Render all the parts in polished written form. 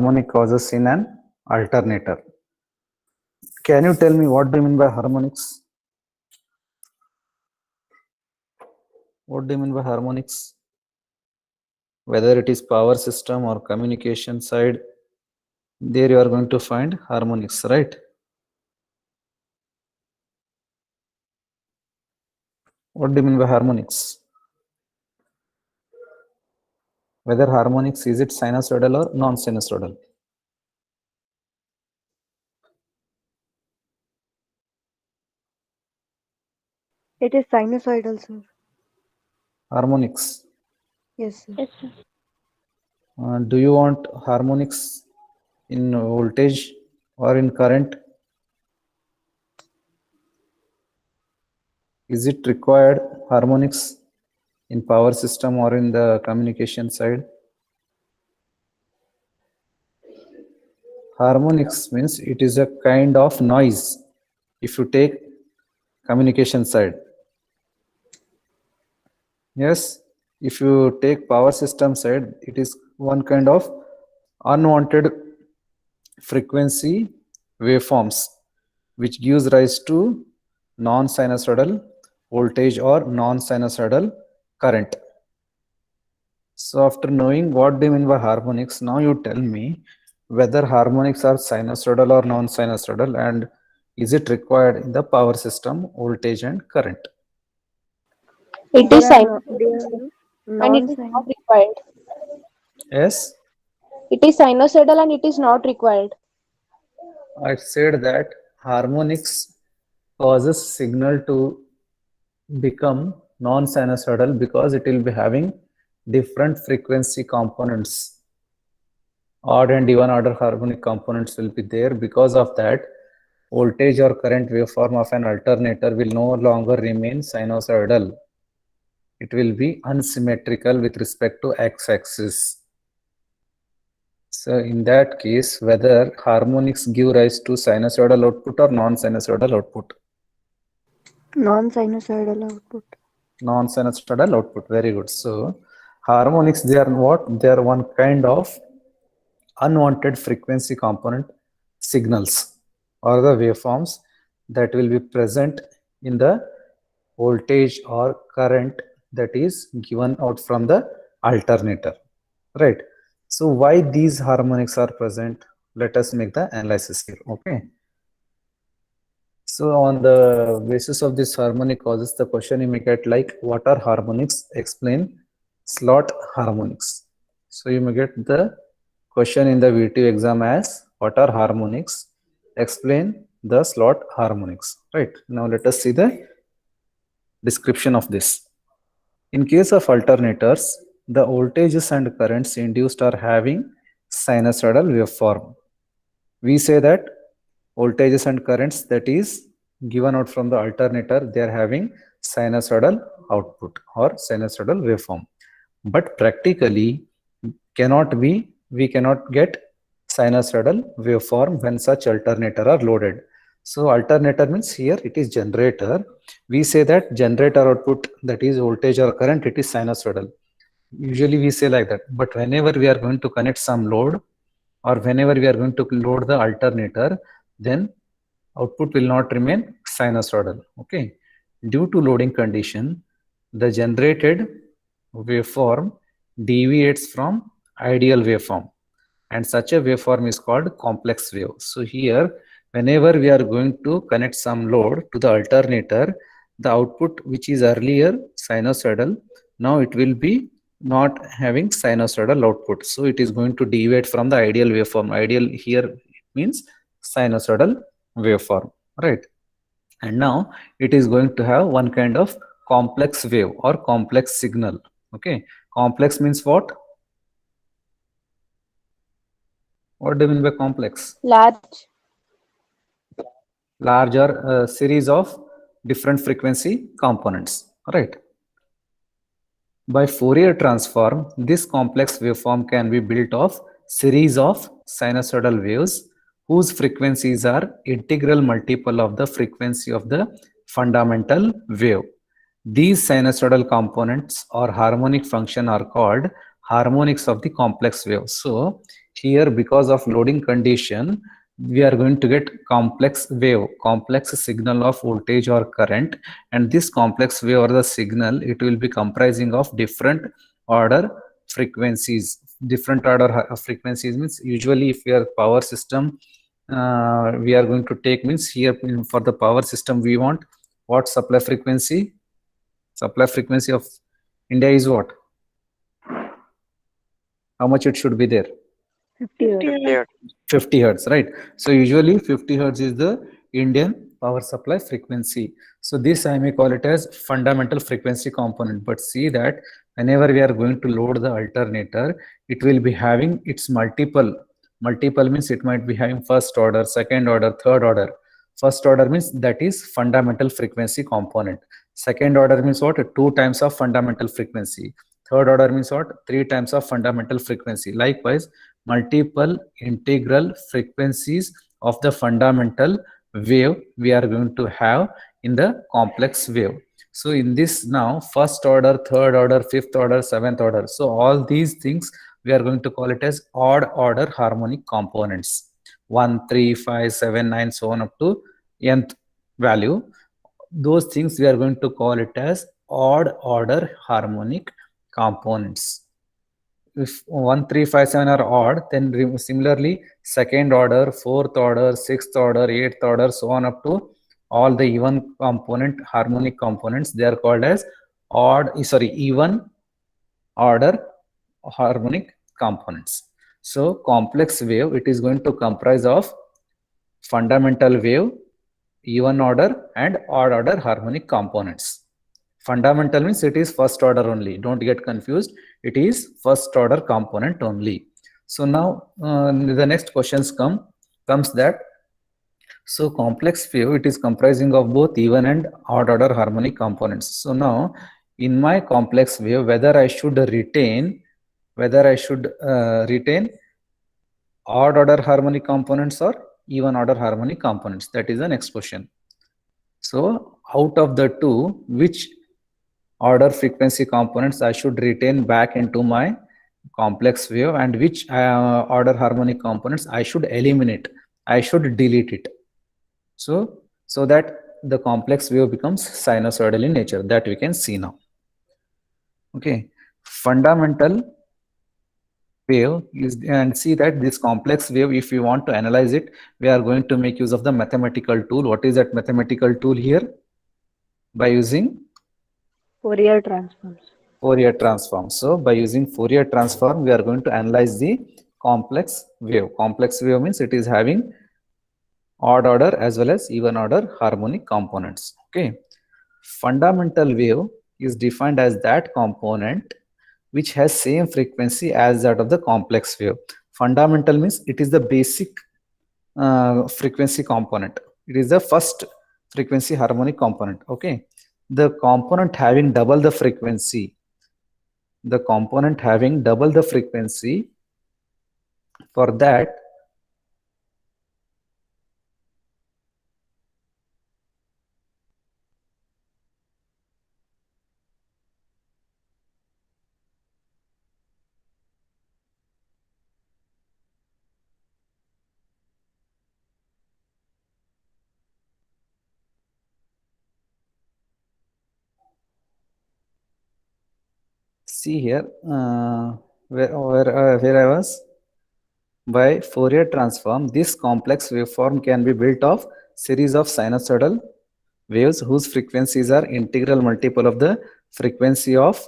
harmonic causes in an alternator. Can you tell me what do you mean by harmonics? What do you mean by harmonics? Whether it is power system or communication side, there you are going to find harmonics, right? What do you mean by harmonics? Whether harmonics, is it sinusoidal or non-sinusoidal? It is sinusoidal, sir. Harmonics. Yes, sir. Yes, sir. Do you want harmonics in voltage or in current? Is it required harmonics in power system or in the communication side? Harmonics means it is a kind of noise if you take communication side. Yes, if you take power system side, it is one kind of unwanted frequency waveforms which gives rise to non-sinusoidal voltage or non-sinusoidal current. So after knowing what they mean by harmonics, now you tell me whether harmonics are sinusoidal or non-sinusoidal, and is it required in the power system voltage and current? It is They are sinusoidal and it is non-sin. not required. Yes, It is sinusoidal and it is not required. I said that harmonics causes signal to become non-sinusoidal because it will be having different frequency components. Odd and even order harmonic components will be there. Because of that, voltage or current waveform of an alternator will no longer remain sinusoidal. It will be unsymmetrical with respect to x-axis. So in that case, whether harmonics give rise to sinusoidal output or non-sinusoidal output? Non-sinusoidal output. Non-sinusoidal output. Very good. So harmonics, they are what? They are one kind of unwanted frequency component signals or the waveforms that will be present in the voltage or current that is given out from the alternator, right? So why these harmonics are present? Let us make the analysis here. Okay, so on the basis of this harmonic causes, the question you may get like, what are harmonics? Explain slot harmonics. So you may get the question in the VTU exam as, what are harmonics? Explain the slot harmonics, right? Now let us see the description of this. In case of alternators, the voltages and currents induced are having sinusoidal waveform. We say that voltages and currents that is given out from the alternator, they are having sinusoidal output or sinusoidal waveform. But practically we cannot get sinusoidal waveform when such alternator are loaded. So alternator means here it is generator. We say that generator output, that is voltage or current, it is sinusoidal. Usually we say like that. But whenever we are going to connect some load or whenever we are going to load the alternator, then output will not remain sinusoidal. Okay. Due to loading condition, the generated waveform deviates from ideal waveform, and such a waveform is called complex wave. So here, whenever we are going to connect some load to the alternator, the output which is earlier sinusoidal, now it will be not having sinusoidal output. So it is going to deviate from the ideal waveform. Ideal here means sinusoidal waveform, right? And now it is going to have one kind of complex wave or complex signal. Okay, complex means what? What do you mean by complex? Large. Larger series of different frequency components, right? By Fourier transform, this complex waveform can be built of series of sinusoidal waves whose frequencies are integral multiple of the frequency of the fundamental wave. These sinusoidal components or harmonic function are called harmonics of the complex wave. So here because of loading condition, we are going to get complex wave, complex signal of voltage or current, and this complex wave or the signal, it will be comprising of different order frequencies. Different order frequencies means usually if your power system we are going to take means here for the power system we want what supply frequency? Supply frequency of India is what? How much it should be there? 50 hertz. 50 hertz, right? So usually 50 hertz is the Indian power supply frequency. So this I may call it as fundamental frequency component. But see that whenever we are going to load the alternator, it will be having its multiple. Multiple means it might be having first order, second order, third order. First order means that is fundamental frequency component. Second order means what? 2 times of fundamental frequency. Third order means what? 3 times of fundamental frequency. Likewise, multiple integral frequencies of the fundamental wave we are going to have in the complex wave. So in this now, first order, third order, fifth order, seventh order. So all these things we are going to call it as odd order harmonic components. 1, 3, 5, 7, 9, so on up to nth value. Those things we are going to call it as odd order harmonic components. If 1, 3, 5, 7 are odd, then similarly second order, fourth order, sixth order, eighth order, so on up to all the even component harmonic components, they are called as even order harmonic components. So complex wave, it is going to comprise of fundamental wave, even order and odd order harmonic components. Fundamental means it is first order only. Don't get confused. It is first order component only. So now the next questions comes that. So complex wave, it is comprising of both even and odd order harmonic components. So now in my complex wave, whether I should retain odd order harmonic components or even order harmonic components, that is the next question. So out of the two, which order frequency components I should retain back into my complex wave, and which order harmonic components I should eliminate, I should delete it. So that the complex wave becomes sinusoidal in nature, that we can see now. Okay, fundamental wave is, and see that this complex wave, if we want to analyze it, we are going to make use of the mathematical tool. What is that mathematical tool here? By using Fourier transforms. Fourier transform. So by using Fourier transform, we are going to analyze the complex wave. Complex wave means it is having odd order as well as even order harmonic components. Okay, fundamental wave is defined as that component which has same frequency as that of the complex wave. Fundamental means it is the basic frequency component. It is the first frequency harmonic component. Okay, the component having double the frequency, for that see here where I was. By Fourier transform, this complex waveform can be built of series of sinusoidal waves whose frequencies are integral multiple of the frequency of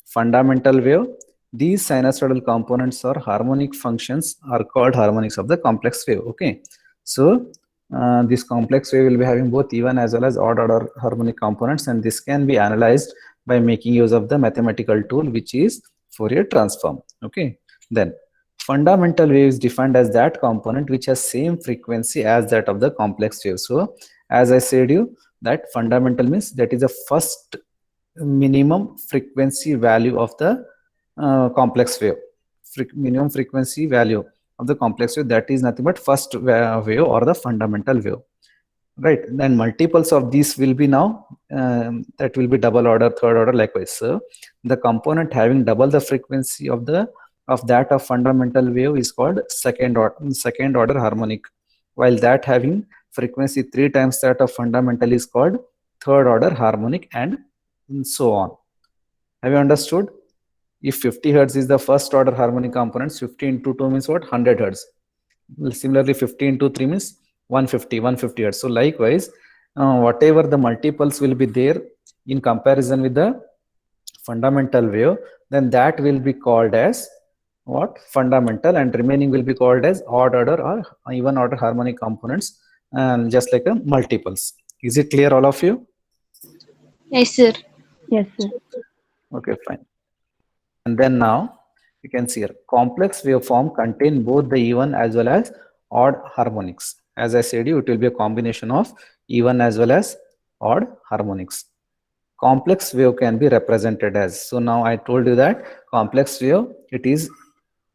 fundamental wave. These sinusoidal components or harmonic functions are called harmonics of the complex wave. Okay, so this complex wave will be having both even as well as odd order harmonic components, and this can be analyzed by making use of the mathematical tool which is Fourier transform. Okay, then fundamental wave is defined as that component which has same frequency as that of the complex wave. So as I said you, that fundamental means that is the first minimum frequency value of the complex wave. Minimum frequency value of the complex wave, that is nothing but first wave or the fundamental wave, right? Then multiples of these will be now that will be double order, third order, likewise. So the component having double the frequency of the of that of fundamental wave is called second order harmonic, while that having frequency 3 times that of fundamental is called third order harmonic, and so on. Have you understood? If 50 hertz is the first order harmonic components, 50 into 2 means what? 100 hertz. Similarly, 50 into 3 means 150 hertz. So likewise, whatever the multiples will be there in comparison with the fundamental wave, then that will be called as what? Fundamental, and remaining will be called as odd order or even order harmonic components, just like multiples. Is it clear, all of you? Yes, sir. Yes, sir. Okay, fine. And then now you can see here, complex waveform contain both the even as well as odd harmonics. As I said you, it will be a combination of even as well as odd harmonics. Complex wave can be represented as, so now I told you that complex wave, it is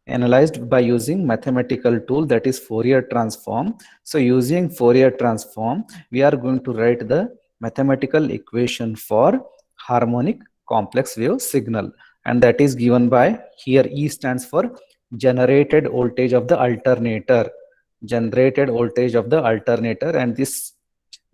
analyzed by using mathematical tool, that is Fourier transform. So using Fourier transform, we are going to write the mathematical equation for harmonic complex wave signal, and that is given by, here E stands for generated voltage of the alternator, generated voltage of the alternator, and this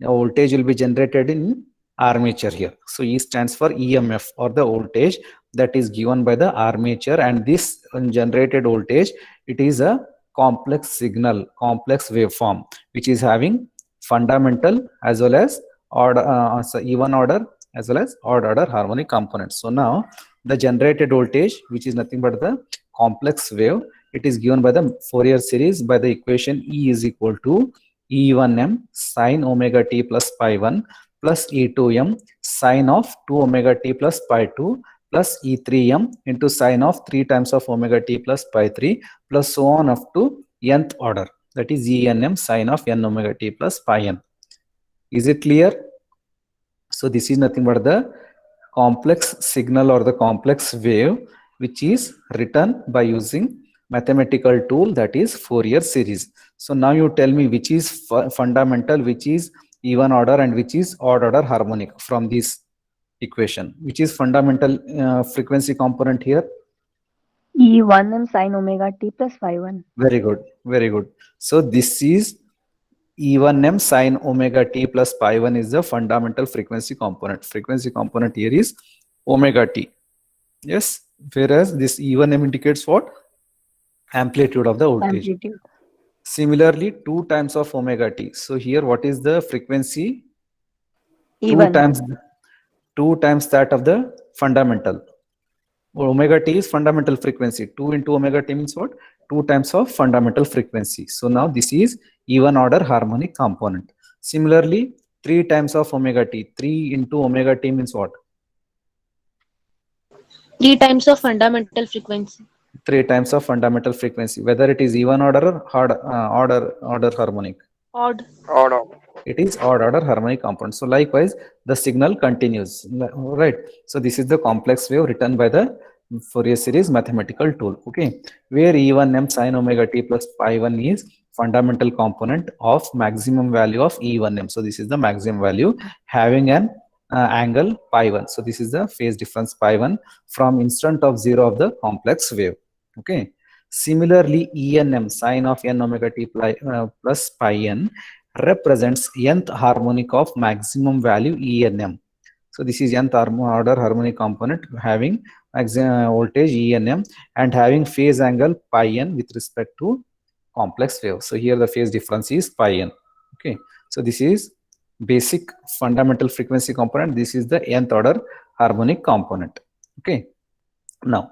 voltage will be generated in armature here. So E stands for EMF, or the voltage that is given by the armature, and this generated voltage, it is a complex signal, complex waveform, which is having fundamental as well as even order as well as odd order harmonic components. So now the generated voltage, which is nothing but the complex wave, it is given by the Fourier series by the equation E is equal to E1m sine omega t plus pi 1 plus E2m sine of 2 omega t plus pi 2 plus E3m into sine of 3 times of omega t plus pi 3 plus so on up to nth order, that is ENM sine of n omega t plus pi n. Is it clear? So this is nothing but the complex signal or the complex wave, which is written by using mathematical tool, that is Fourier series. So now you tell me which is fundamental, which is even order, and which is odd order harmonic from this equation. Which is fundamental frequency component here? E1m sine omega t plus phi 1. Very good, very good. So this is E1m sine omega t plus pi 1 is the fundamental frequency component. Frequency component here is omega t. Yes, whereas this E1m indicates what? Amplitude of the voltage. Amplitude. Similarly, 2 times of omega t. So here what is the frequency? E1. 2 times that of the fundamental. Omega t is fundamental frequency. 2 into omega t means what? 2 times of fundamental frequency. So now this is even order harmonic component. Similarly, 3 times of omega t. 3 into omega t means what? 3 times of fundamental frequency. 3 times of fundamental frequency. Whether it is even order or order harmonic. Odd. It is odd order harmonic component. So likewise, the signal continues, right? So this is the complex wave written by the Fourier series mathematical tool. Okay, where E1m sine omega t plus pi 1 is fundamental component of maximum value of E1m. So this is the maximum value having an angle pi 1. So this is the phase difference pi 1 from instant of 0 of the complex wave. Okay. Similarly, ENM sine of n omega t plus pi n represents nth harmonic of maximum value ENM. So this is nth order harmonic component having voltage ENM and having phase angle pi n with respect to complex wave. So here the phase difference is pi n. Okay, so this is basic fundamental frequency component. This is the nth order harmonic component. Okay, now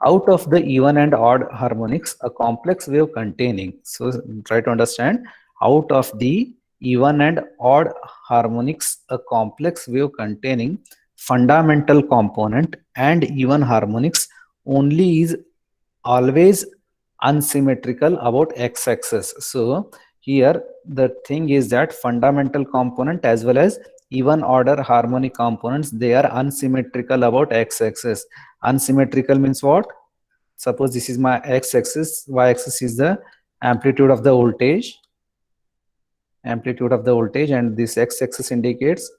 out of the even and odd harmonics, a complex wave containing, so try to understand, out of the even and odd harmonics, a complex wave containing fundamental component and even harmonics only is always unsymmetrical about x-axis. So here the thing is that fundamental component as well as even order harmonic components, they are unsymmetrical about x-axis. Unsymmetrical means what? Suppose this is my x-axis, y-axis is the amplitude of the voltage, and this x-axis indicates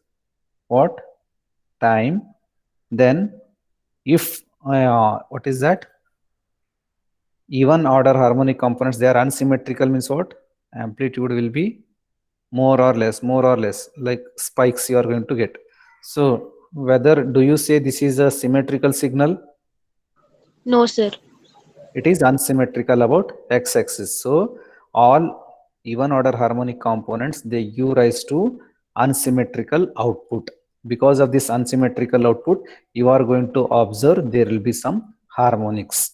what? Time. Then if what is that? Even order harmonic components, they are unsymmetrical means what? Amplitude will be more or less, like spikes you are going to get. So whether do you say this is a symmetrical signal? No, sir. It is unsymmetrical about x-axis. So all even order harmonic components, they give rise to unsymmetrical output. Because of this unsymmetrical output, you are going to observe there will be some harmonics.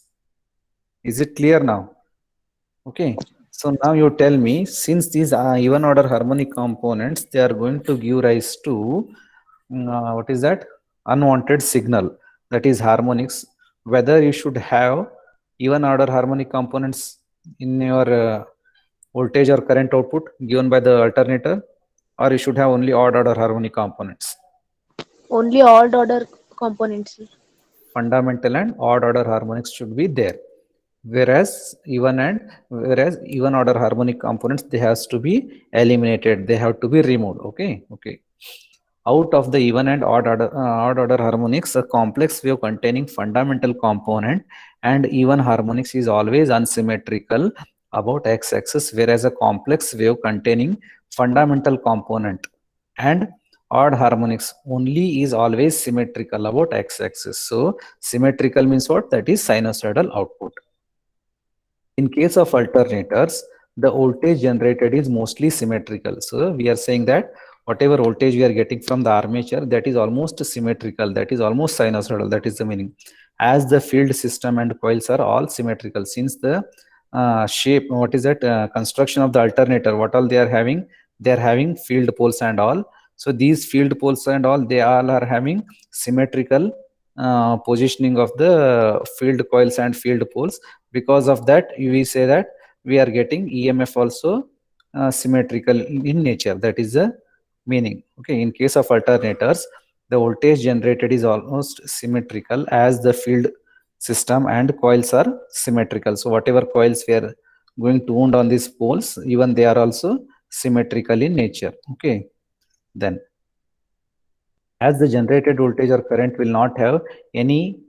Is it clear now? Okay. So now you tell me, since these even order harmonic components, they are going to give rise to what is that? Unwanted signal, that is harmonics. Whether you should have even order harmonic components in your voltage or current output given by the alternator, or you should have only odd order harmonic components. Only odd order components, sir. Fundamental and odd order harmonics should be there. Whereas even order harmonic components, they has to be eliminated, they have to be removed. Okay. Out of the even and odd order harmonics, a complex wave containing fundamental component and even harmonics is always unsymmetrical about x-axis, whereas a complex wave containing fundamental component and odd harmonics only is always symmetrical about x-axis. So symmetrical means what? That is sinusoidal output. In case of alternators, the voltage generated is mostly symmetrical. So we are saying that whatever voltage we are getting from the armature, that is almost symmetrical, that is almost sinusoidal, that is the meaning. As the field system and coils are all symmetrical, since the shape, what is that, construction of the alternator, what all they are having? They are having field poles and all. So these field poles and all, they all are having symmetrical positioning of the field coils and field poles. Because of that, we say that we are getting EMF also symmetrical in nature. That is the meaning. Okay. In case of alternators, the voltage generated is almost symmetrical as the field system and coils are symmetrical. So whatever coils we are going to wound on these poles, even they are also symmetrical in nature. Okay. Then, as the generated voltage or current will not have any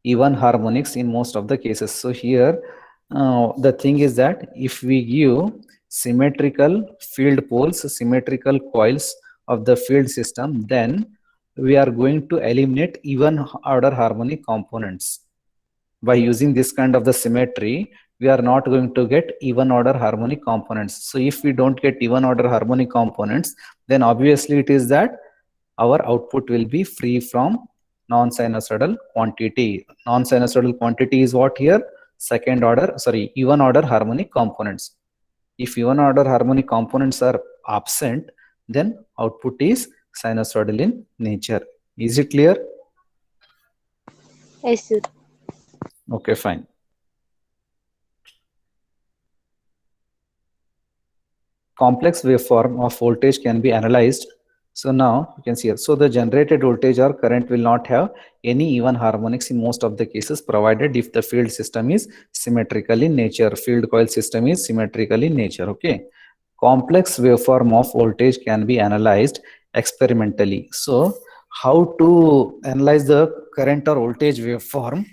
even harmonics in most of the cases. So here the thing is that if we give symmetrical field poles, symmetrical coils of the field system, then we are going to eliminate even order harmonic components. By using this kind of the symmetry, we are not going to get even order harmonic components. So if we don't get even order harmonic components, then obviously it is that our output will be free from non-sinusoidal quantity. Non-sinusoidal quantity is what here? Even order harmonic components. If even order harmonic components are absent, then output is sinusoidal in nature. Is it clear? Yes, sir. Okay, fine. Complex waveform of voltage can be analyzed. So now you can see here. So the generated voltage or current will not have any even harmonics in most of the cases, provided if the field system is symmetrical in nature. Field coil system is symmetrical in nature. Okay. Complex waveform of voltage can be analyzed experimentally. So how to analyze the current or voltage waveform?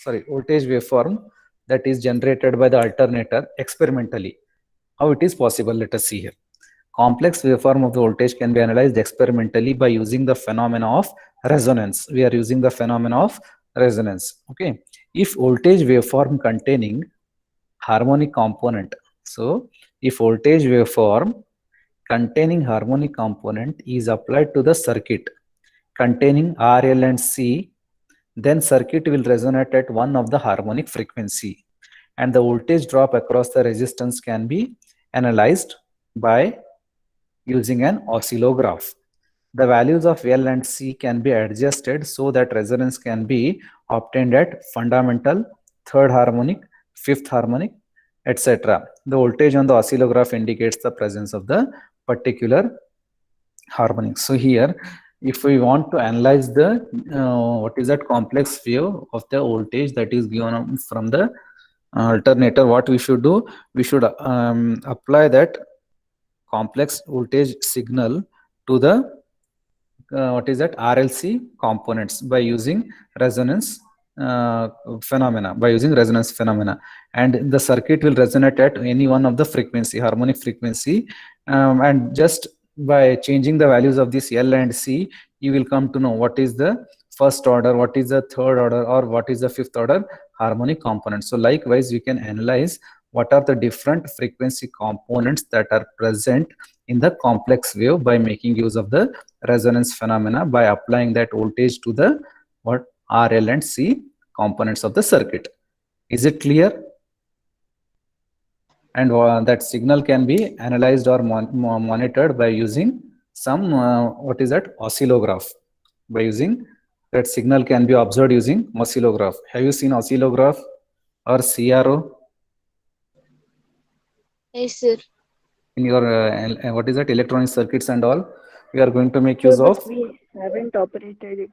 Voltage waveform that is generated by the alternator experimentally. How it is possible? Let us see here. Complex waveform of the voltage can be analyzed experimentally by using the phenomena of resonance. We are using the phenomena of resonance. Okay. If voltage waveform containing harmonic component. So if voltage waveform containing harmonic component is applied to the circuit containing RL and C, then circuit will resonate at one of the harmonic frequency, and the voltage drop across the resistance can be analyzed by using an oscillograph. The values of L and C can be adjusted so that resonance can be obtained at fundamental, third harmonic, fifth harmonic, etc. The voltage on the oscillograph indicates the presence of the particular harmonic. So here, if we want to analyze the what is that complex wave of the voltage that is given from the alternator, what we should do? We should apply that complex voltage signal to the what is that RLC components by using resonance phenomena, by using resonance phenomena, and the circuit will resonate at any one of the frequency, harmonic frequency, and just by changing the values of this L and C, you will come to know what is the first order, what is the third order, or what is the fifth order harmonic component. So likewise, you can analyze what are the different frequency components that are present in the complex wave by making use of the resonance phenomena, by applying that voltage to the what R, L and C components of the circuit. Is it clear? And that signal can be analyzed or monitored by using some what is that, oscillograph. By using that signal can be observed using oscillograph. Have you seen oscillograph or CRO Yes, sir. in your what is that, electronic circuits and all? We are going to make Sir, use of but we haven't operated it.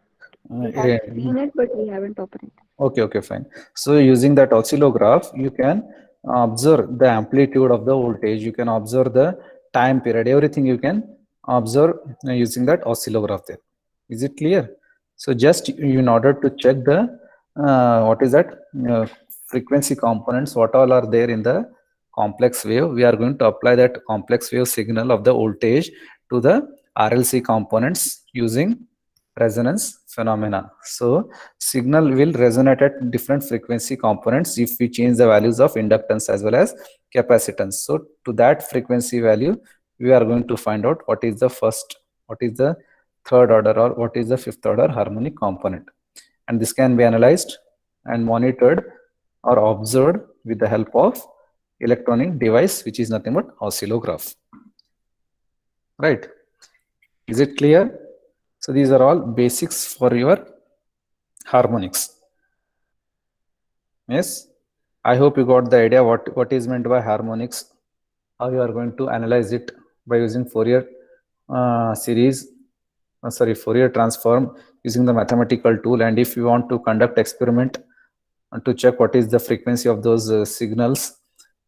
We uh, have seen it, but we haven't operated. okay, fine. So using that oscillograph, you can observe the amplitude of the voltage, you can observe the time period, everything you can observe using that oscillograph there. Is it clear? So just in order to check the what is that, frequency components, what all are there in the complex wave, we are going to apply that complex wave signal of the voltage to the RLC components using resonance phenomena. So signal will resonate at different frequency components if we change the values of inductance as well as capacitance. So to that frequency value, we are going to find out what is the first, what is the third order, or what is the fifth order harmonic component. And this can be analyzed and monitored or observed with the help of electronic device, which is nothing but oscillograph. Right? Is it clear? So these are all basics for your harmonics. Yes, I hope you got the idea what is meant by harmonics, how you are going to analyze it by using Fourier Fourier transform using the mathematical tool. And if you want to conduct experiment to check what is the frequency of those signals,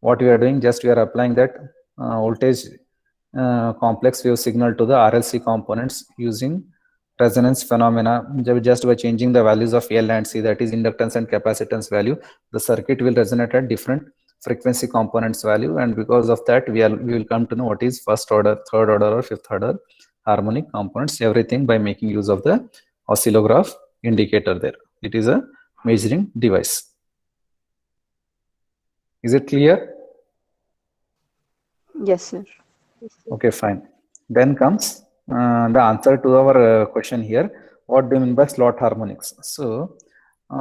what we are doing, just we are applying that voltage complex wave signal to the RLC components using resonance phenomena. Just by changing the values of L and C, that is inductance and capacitance value, the circuit will resonate at different frequency components value, and because of that we will come to know what is first order, third order or fifth order harmonic components, everything by making use of the oscillograph indicator there. It is a measuring device. Is it clear? Yes, sir. Okay, fine. Then comes the answer to our question here. What do you mean by slot harmonics? So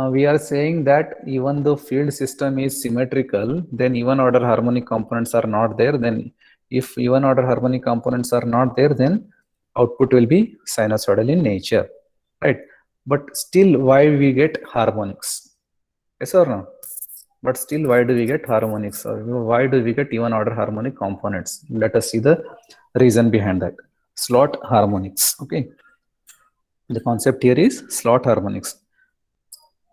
we are saying that even though field system is symmetrical, then even order harmonic components are not there. Then if even order harmonic components are not there, then output will be sinusoidal in nature, right? But still, why we get harmonics? Yes or no? But still, why do we get harmonics, or why do we get even order harmonic components? Let us see the reason behind that. Slot harmonics. Okay, the concept here is slot harmonics.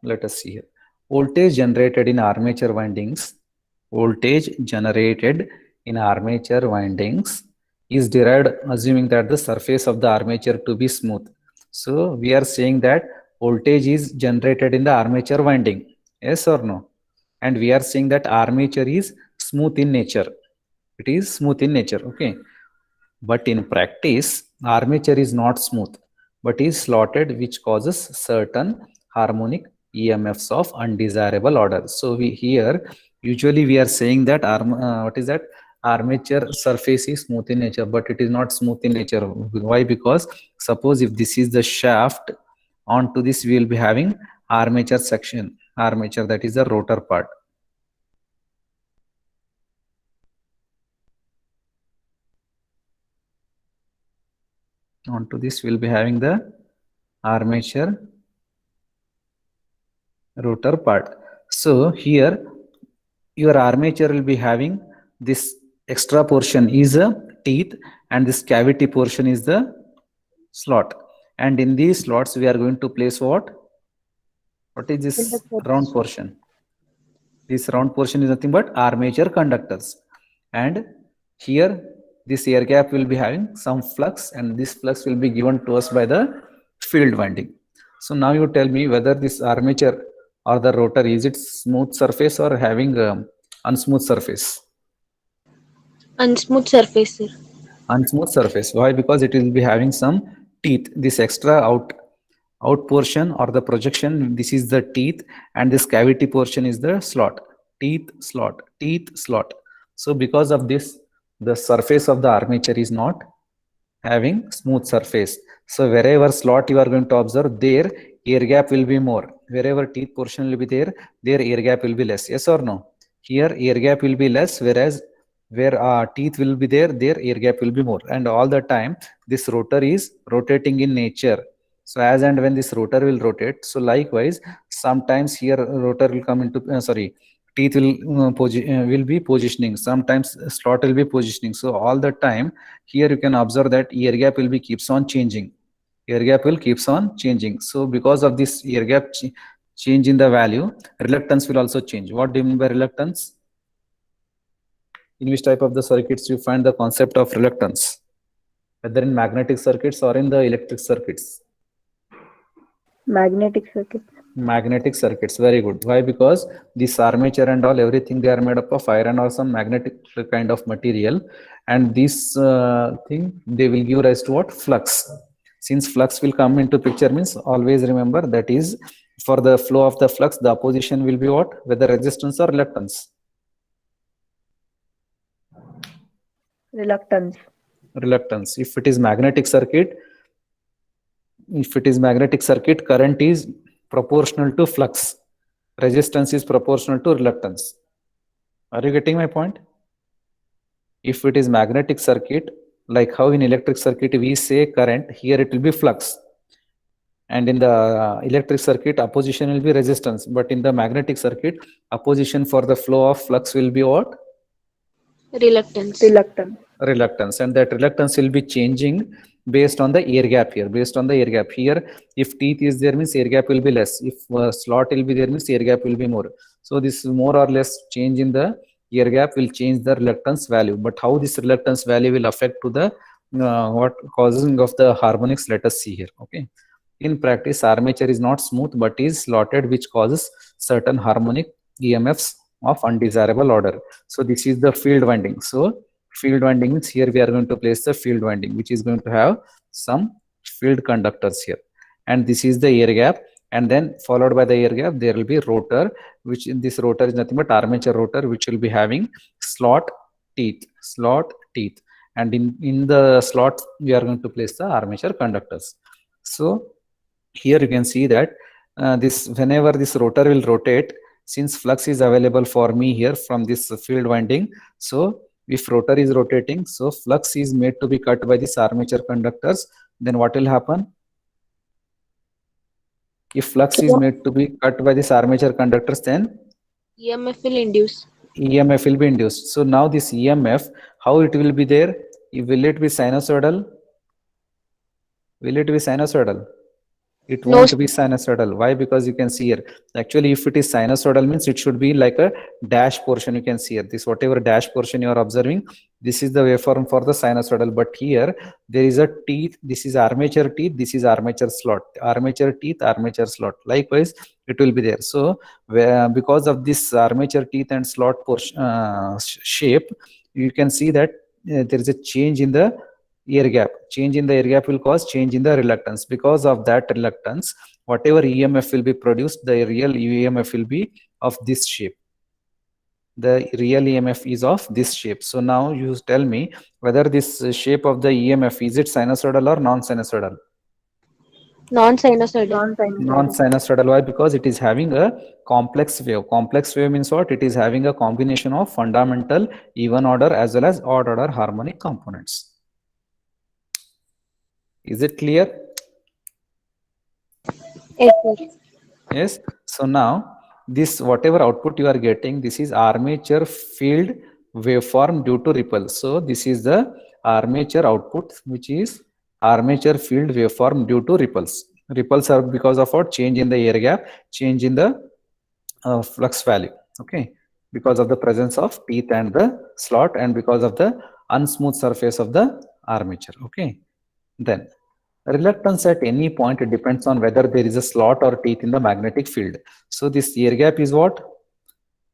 Let us see here. Voltage generated in armature windings, voltage generated in armature windings is derived assuming that the surface of the armature to be smooth. So we are saying that voltage is generated in the armature winding. Yes or no? And we are saying that armature is smooth in nature. It is smooth in nature. Okay. But in practice, armature is not smooth, but is slotted, which causes certain harmonic EMFs of undesirable order. So usually we are saying that what is that? Armature surface is smooth in nature, but it is not smooth in nature. Why? Because suppose if this is the shaft, onto this we will be having armature section. Armature, that is the rotor part. Onto this we will be having the armature rotor part. So here your armature will be having this extra portion is a teeth, and this cavity portion is the slot. And in these slots we are going to place what? What is this round portion? This round portion is nothing but armature conductors. And here this air gap will be having some flux, and this flux will be given to us by the field winding. So now you tell me whether this armature or the rotor, is it smooth surface or having unsmooth surface? Unsmooth surface, sir. Unsmooth surface. Why? Because it will be having some teeth. This extra out portion or the projection, this is the teeth, and this cavity portion is the slot. Teeth, slot, teeth, slot. So because of this, the surface of the armature is not having smooth surface. So wherever slot you are going to observe, there air gap will be more. Wherever teeth portion will be there air gap will be less. Yes or no? Here air gap will be less, whereas where teeth will be there air gap will be more. And all the time this rotor is rotating in nature. So as and when this rotor will rotate, so likewise sometimes here rotor will come into teeth will be positioning, sometimes slot will be positioning. So all the time here you can observe that air gap will be keeps on changing. Air gap will keeps on changing. So because of this air gap change in the value, reluctance will also change. What do you mean by reluctance? In which type of the circuits you find the concept of reluctance, whether in magnetic circuits or in the electric circuits? Magnetic circuits. Magnetic circuits, very good. Why? Because this armature and all, everything, they are made up of iron or some magnetic kind of material, and this thing, they will give rise to what? Flux. Since flux will come into picture, means always remember that is for the flow of the flux, the opposition will be what? Whether resistance or reluctance? Reluctance. Reluctance. If it is magnetic circuit, current is proportional to flux, resistance is proportional to reluctance. Are you getting my point? If it is magnetic circuit, like how in electric circuit we say current, here it will be flux, and in the electric circuit opposition will be resistance, but in the magnetic circuit opposition for the flow of flux will be what? Reluctance. Reluctance. And that reluctance will be changing based on the air gap here. Based on the air gap here, if teeth is there, means air gap will be less. If slot will be there, means air gap will be more. So this more or less change in the air gap will change the reluctance value. But how this reluctance value will affect to the what causing of the harmonics, let us see here. Okay, in practice armature is not smooth but is slotted, which causes certain harmonic EMFs of undesirable order. So this is the field winding. So field winding means here we are going to place the field winding, which is going to have some field conductors here, and this is the air gap, and then followed by the air gap there will be rotor, which in this rotor is nothing but armature rotor, which will be having slot teeth, and in the slot we are going to place the armature conductors. So here you can see that this whenever this rotor will rotate, since flux is available for me here from this field winding, so if rotor is rotating, so flux is made to be cut by these armature conductors, then what will happen? If flux is made to be cut by these armature conductors, then EMF will induce. EMF will be induced. So now this EMF, how it will be there? Will it be sinusoidal? Will it be sinusoidal? It No, won't be sinusoidal. Why? Because you can see here, actually if it is sinusoidal means it should be like a dash portion. You can see here, this whatever dash portion you are observing, this is the waveform for the sinusoidal. But here there is a teeth, this is armature teeth, this is armature slot, armature teeth, armature slot. Likewise it will be there. So because of this armature teeth and slot portion shape, you can see that there is a change in the air gap. Change in the air gap will cause change in the reluctance. Because of that reluctance, whatever EMF will be produced, the real EMF will be of this shape. The real EMF is of this shape. So now you tell me whether this shape of the EMF, is it sinusoidal or non-sinusoidal? non-sinusoidal. Non-sinusoidal. Why? Because it is having a complex wave. Complex wave means what? It is having a combination of fundamental even order as well as odd order harmonic components. Is it clear? Yes, sir. Yes. So now this whatever output you are getting, this is armature field waveform due to ripple. So this is the armature output, which is armature field waveform due to ripples. Ripples are because of what? Change in the air gap, change in the flux value. Okay, because of the presence of teeth and the slot, and because of the unsmooth surface of the armature. Okay, then Reluctance at any point depends on whether there is a slot or teeth in the magnetic field. So this air gap is what?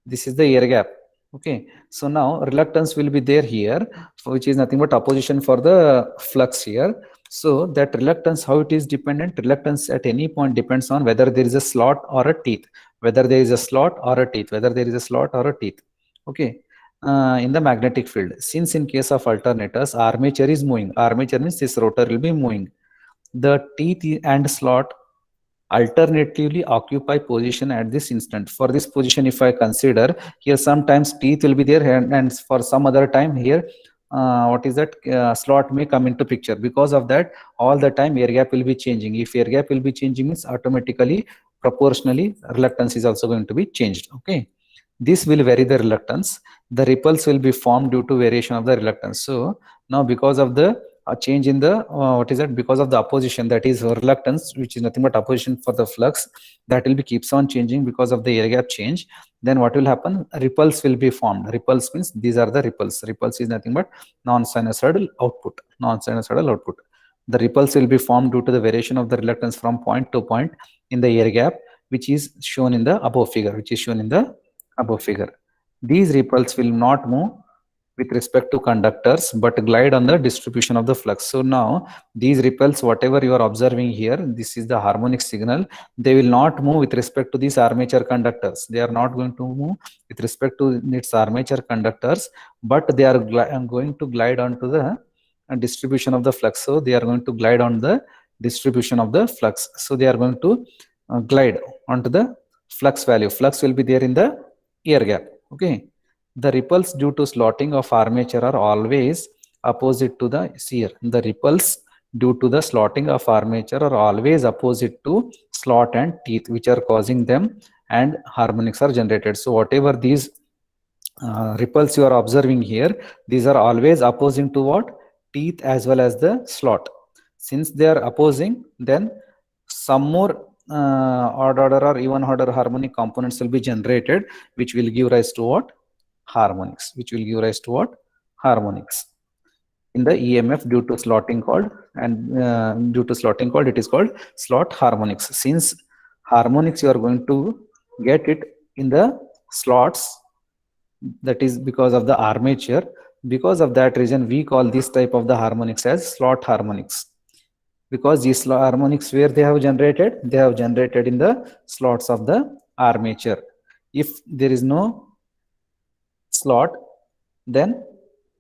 This is the air gap. Okay, so now reluctance will be there here, which is nothing but opposition for the flux here. So that reluctance, how it is dependent? Reluctance at any point depends on whether there is a slot or a teeth, whether there is a slot or a teeth, whether there is a slot or a teeth. Okay, in the magnetic field. Since in case of alternators, armature is moving. Armature means this rotor will be moving. The teeth and slot alternatively occupy position at this instant. For this position, if I consider here, sometimes teeth will be there, and for some other time here, what is that, slot may come into picture. Because of that, all the time air gap will be changing. If air gap will be changing, means automatically, proportionally, reluctance is also going to be changed. Okay, this will vary the reluctance. The ripples will be formed due to variation of the reluctance. So now, because of the change in the what is that, because of the opposition, that is reluctance, which is nothing but opposition for the flux, that will be keeps on changing because of the air gap change. Then what will happen? Ripples will be formed. Ripples means these are the ripples. Ripples is nothing but non-sinusoidal output. Non-sinusoidal output. The ripples will be formed due to the variation of the reluctance from point to point in the air gap, which is shown in the above figure. These ripples will not move with respect to conductors, but glide on the distribution of the flux. So now these ripples, whatever you are observing here, this is the harmonic signal. They will not move with respect to these armature conductors. They are not going to move with respect to its armature conductors, but they are going to glide onto the distribution of the flux. So they are going to glide on the distribution of the flux. So they are going to glide onto the flux value. Flux will be there in the air gap. Okay, the ripples due to slotting of armature are always opposite to the shear. The ripples due to the slotting of armature are always opposite to slot and teeth, which are causing them, and harmonics are generated. So whatever these ripples you are observing here, these are always opposing to what? Teeth as well as the slot. Since they are opposing, then some more odd order or even order harmonic components will be generated, which will give rise to what? Harmonics. Which will give rise to what? Harmonics. In the EMF due to slotting called, and due to slotting called, it is called slot harmonics. Since harmonics you are going to get it in the slots, that is because of the armature. Because of that reason, we call this type of the harmonics as slot harmonics. Because these harmonics, where they have generated in the slots of the armature. If there is no slot, then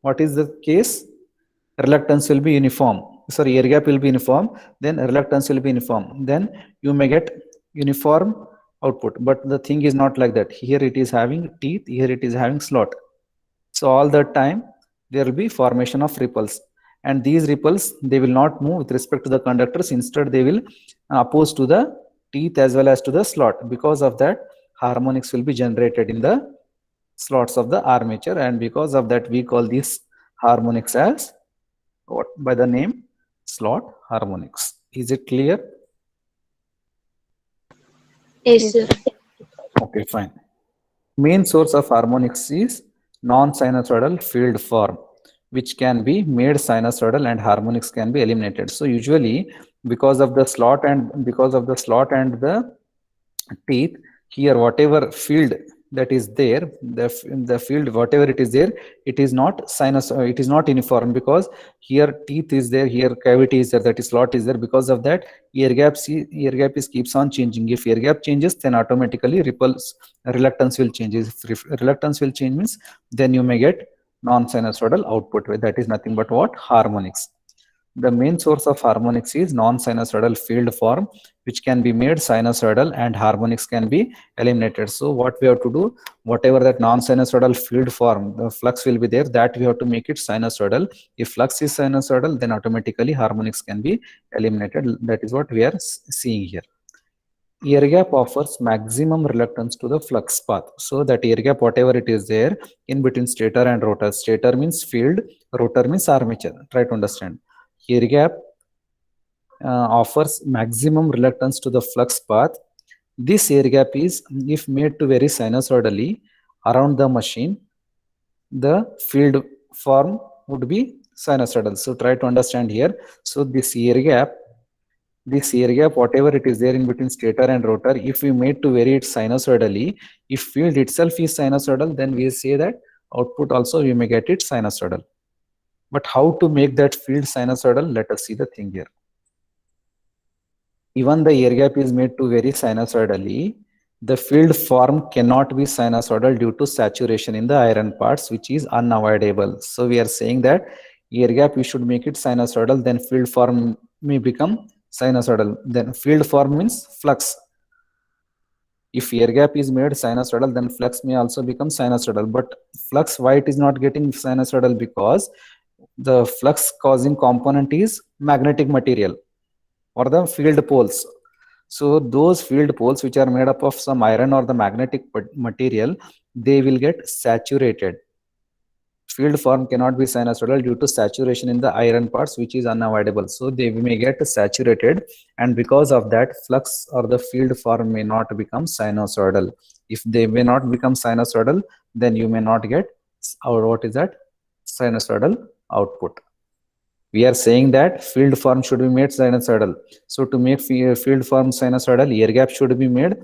what is the case? Reluctance will be uniform. Sorry, air gap will be uniform. Then reluctance will be uniform. Then you may get uniform output. But the thing is not like that. Here it is having teeth. Here it is having slot. So all the time there will be formation of ripples. And these ripples, they will not move with respect to the conductors. Instead, they will oppose to the teeth as well as to the slot. Because of that, harmonics will be generated in the slots of the armature, and because of that, we call these harmonics as what? By the name slot harmonics. Is it clear? Yes, sir. Okay, fine. Main source of harmonics is non-sinusoidal field form, which can be made sinusoidal, and harmonics can be eliminated. So usually, because of the slot and the teeth, here whatever field that is there, the field whatever it is there, it is not it is not uniform, because here teeth is there, here cavity is there, that is slot is there. Because of that, air gap is keeps on changing. If air gap changes, then automatically reluctance will change. If reluctance will change, means then you may get non-sinusoidal output. That is nothing but what? Harmonics. The main source of harmonics is non-sinusoidal field form, which can be made sinusoidal, and harmonics can be eliminated. So what we have to do, whatever that non-sinusoidal field form, the flux will be there, that we have to make it sinusoidal. If flux is sinusoidal, then automatically harmonics can be eliminated. That is what we are seeing here. Air gap offers maximum reluctance to the flux path. So that air gap, whatever it is there in between stator and rotor, stator means field, rotor means armature. Try to understand. Air gap offers maximum reluctance to the flux path. This air gap is, if made to vary sinusoidally around the machine, the field form would be sinusoidal. So try to understand here. So this air gap this air gap, whatever it is there in between stator and rotor, if we made to vary it sinusoidally, if field itself is sinusoidal, then we say that output also we may get it sinusoidal. But how to make that field sinusoidal? Let us see the thing here. Even the air gap is made to vary sinusoidally, the field form cannot be sinusoidal due to saturation in the iron parts, which is unavoidable. So we are saying that air gap, we should make it sinusoidal, then field form may become sinusoidal. Then field form means flux. If air gap is made sinusoidal, then flux may also become sinusoidal. But flux, why it is not getting sinusoidal? Because the flux causing component is magnetic material or the field poles. So those field poles which are made up of some iron or the magnetic material, they will get saturated. Field form cannot be sinusoidal due to saturation in the iron parts, which is unavoidable. So they may get saturated, and because of that, flux or the field form may not become sinusoidal. If they may not become sinusoidal, then you may not get, or what is that, sinusoidal output. We are saying that field form should be made sinusoidal. So to make field form sinusoidal, air gap should be made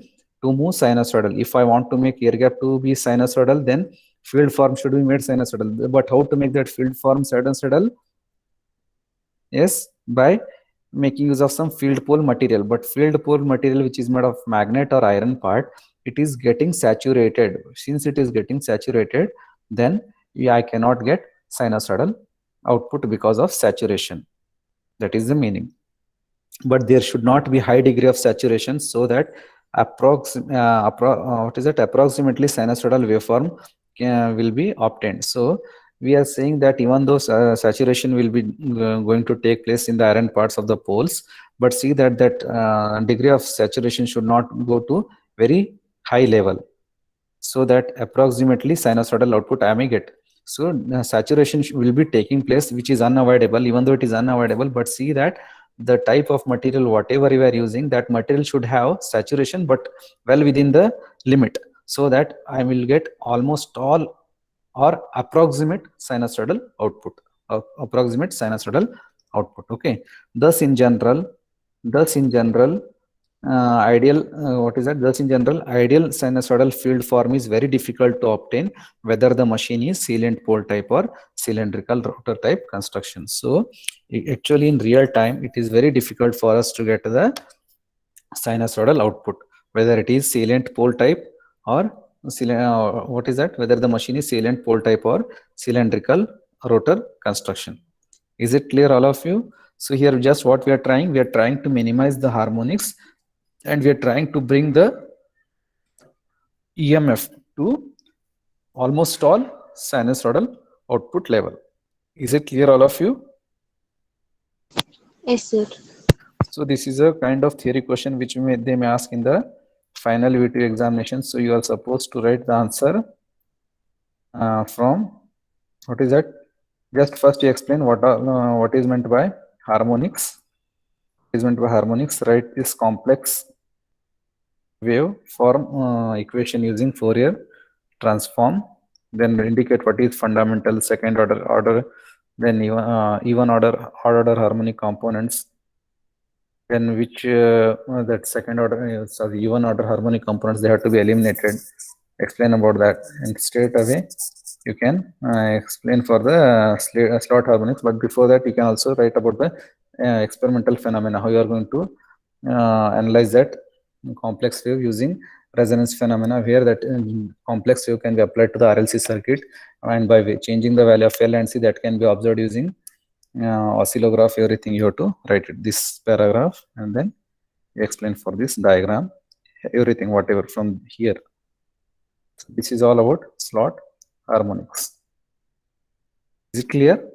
to move sinusoidal. If I want to make air gap to be sinusoidal, then field form should be made sinusoidal. But how to make that field form sinusoidal? Yes, by making use of some field pole material. But field pole material which is made of magnet or iron part, it is getting saturated. Since it is getting saturated, then I cannot get sinusoidal output because of saturation. That is the meaning. But there should not be high degree of saturation, so that approximately sinusoidal waveform will be obtained. So we are saying that even though saturation will be going to take place in the iron parts of the poles, but see that degree of saturation should not go to very high level, so that approximately sinusoidal output I may get. So saturation will be taking place, which is unavoidable. Even though it is unavoidable, but see that the type of material whatever you are using, that material should have saturation, but well within the limit, so that I will get almost all or approximate sinusoidal output. Okay. Thus in general, ideal sinusoidal field form is very difficult to obtain, whether the machine is salient pole type or cylindrical rotor type construction. So actually in real time, it is very difficult for us to get the sinusoidal output, whether it is salient pole type or whether the machine is salient pole type or cylindrical rotor construction. Is it clear, all of you? So here just what we are trying to minimize the harmonics, and we are trying to bring the EMF to almost all sinusoidal output level. Is it clear, all of you? Yes, sir. So this is a kind of theory question which they may ask in the final VTU examination. So you are supposed to write the answer from, what is that? Just first you explain what is meant by harmonics. Write this complex wave form equation using Fourier transform. Then indicate what is fundamental, second order, then even order, odd order harmonic components. Then which that second order, sorry, even order harmonic components, they have to be eliminated. Explain about that, and straight away you can explain for the slot harmonics. But before that, you can also write about the experimental phenomena, how you are going to analyze that complex wave using resonance phenomena, where that complex wave can be applied to the RLC circuit, and by changing the value of L and C, that can be observed using oscillograph. Everything you have to write it, this paragraph, and then you explain for this diagram, everything whatever from here. So this is all about slot harmonics. Is it clear?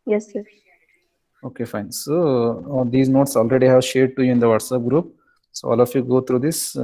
Yes, sir. Okay, fine. So these notes already have shared to you in the WhatsApp group. So all of you go through this